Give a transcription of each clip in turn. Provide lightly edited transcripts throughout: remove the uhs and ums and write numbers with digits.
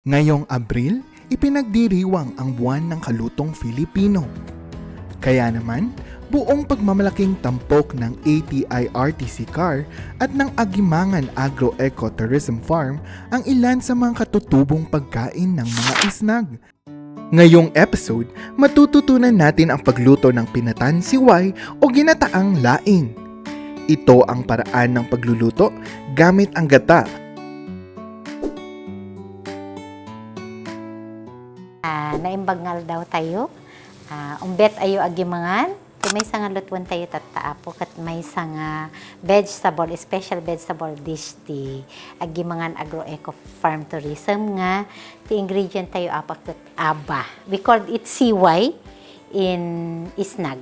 Ngayong Abril, ipinagdiriwang ang buwan ng kalutong Filipino. Kaya naman, buong pagmamalaking tampok ng ATI-RTC Car at ng Agimangan Agro-Eco-Tourism Farm ang ilan sa mga katutubong pagkain ng mga isnag. Ngayong episode, matututunan natin ang pagluto ng pinatan siway o ginataang laing. Ito ang paraan ng pagluluto gamit ang gata. Naimbagngal daw tayo. Umbet ayo agimangan. May sanga lutuan tayo tataapo kat may sanga vegetable, special vegetable dish ti agimangan agro-eco farm tourism nga ti ingredient tayo apak kat aba. We called it siway in isnag.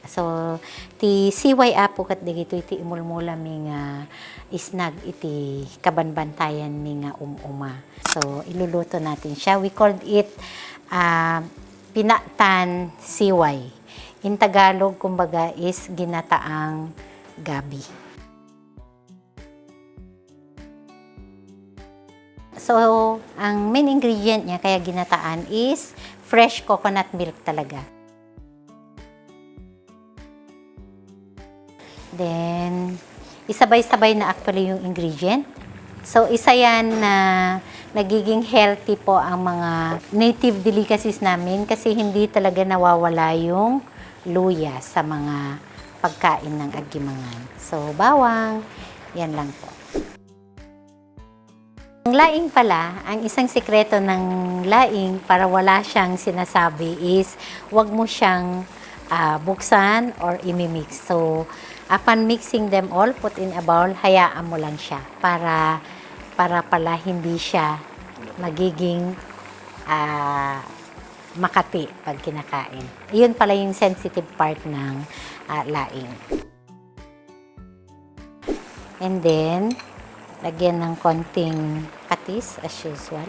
So ti siway apo kat digito iti imulmula mi nga isnag iti kabanbantayan mi nga umuma. So iluluto natin siya. We called it pinatan siway. In Tagalog, kumbaga, is ginataang gabi. So, ang main ingredient niya, kaya ginataan, is fresh coconut milk talaga. Then, isabay-sabay na actually yung ingredient. So, isa yan na nagiging healthy po ang mga native delicacies namin kasi hindi talaga nawawala yung luya sa mga pagkain ng agimangan. So, bawang, yan lang po. Ang laing pala, ang isang sikreto ng laing para wala siyang sinasabi is wag mo siyang buksan or imimix. So, upon mixing them all, put in a bowl, hayaan mo lang siya para pala hindi siya magiging makati pag kinakain. Iyon pala yung sensitive part ng laing. And then, lagyan ng konting patis as usual.